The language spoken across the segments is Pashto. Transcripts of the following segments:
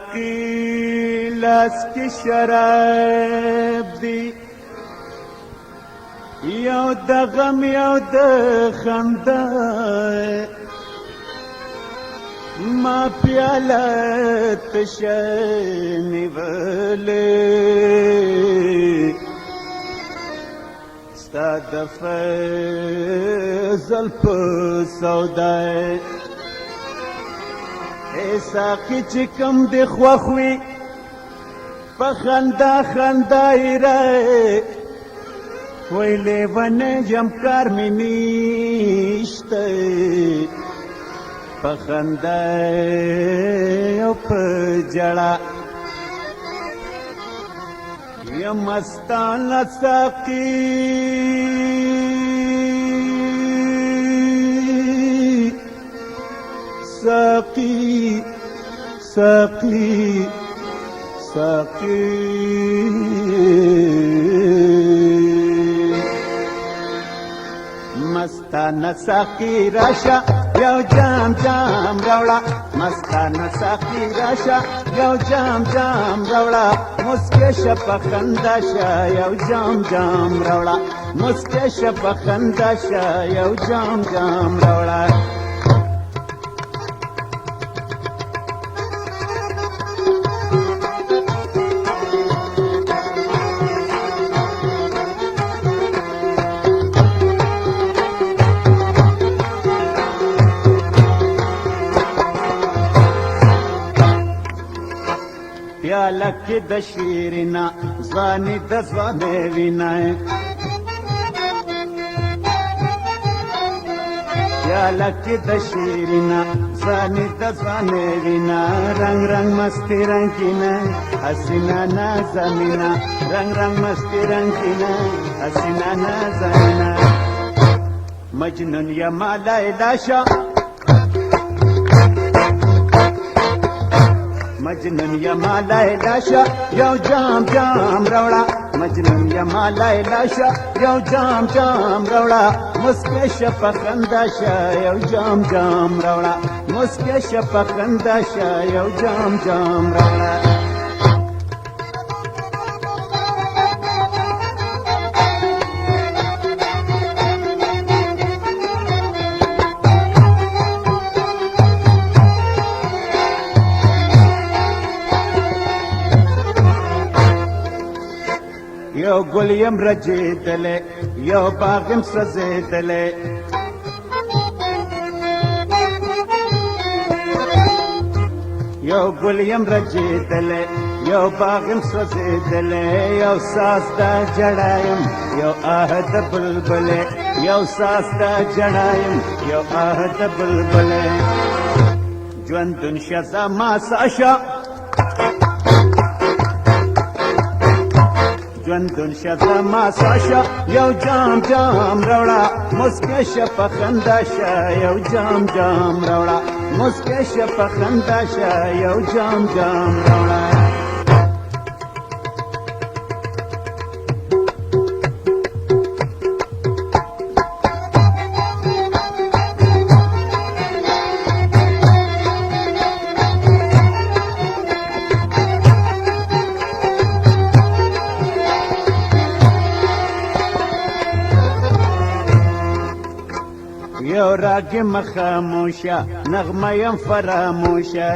ساقي لاس کی شراب دی یو د غم یو د خندا ما پیاله تشه نیولې ستا د فضل په سودا ای ساقي چې کوم دې خوښ وي په خندا خندا یې رای وای لیونی یم کار مې نشته په خندا او په ژړا یم مستانه ساقي ساقي ساقي ساقي مستانه ساقي راشا یو جام جام راوړه مستانه ساقي راشا یو جام جام راوړه مسکه شپه خندا شه یو جام جام راوړه مسکه شپه خندا شه یو جام جام راوړه پیاله کې د شیرینا ځواني د ځوانۍ وینا پیاله کې د شیرینا ځواني د ځوانۍ وینا رنگ رنگ مستی رنگینا حسینا نازمینا رنگ رنگ مستی رنگینا حسینا نازمینا مجنون یما لیلا شا مجنون یما لیلا شا یو جام جام راوړه مجنون یما لیلا شا یو جام جام راوړه مسکه شپه خندا شه یو جام جام راوړه مسکه شپه خندا شه یو جام جام راوړه یو گل یم رجیدلې یو باغ یم سوځېدلې یو گل یم رجیدلې یو باغ یم سوځېدلې یو ساس دا جړا یم یو آه د بلبلې یو ساس دا جړا یم یو آه د بلبلې ژوندون شه زما ساشا ژوندون شه زما ساشا یو جام جام راوړه مسکه شپه خندا شه یو جام جام راوړه مسکه شپه خندا شه یو جام جام راوړه یو راگ مخاموشا نغمه یم فراموشا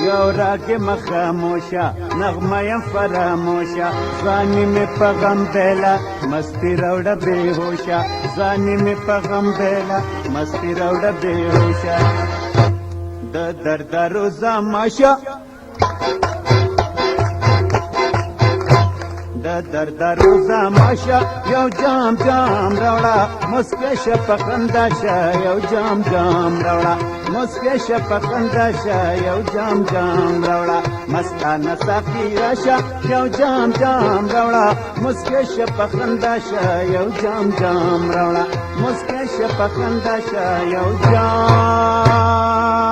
یو راگ مخاموشا نغمه یم فراموشا ځواني مې په غم بیلا مستی راوړه بېهوشه ځواني مې په غم بیلا مستی راوړه بېهوشه د دردارو زماشه د دردارو زماشه یو جام جام راوړه مسکه شپه خندا شه یو جام جام راوړه مسکه شپه خندا شه یو جام جام راوړه مستانه ساقي راشه یو جام جام راوړه مسکه شپه خندا شه یو جام جام راوړه مسکه شپه خندا شه یو جام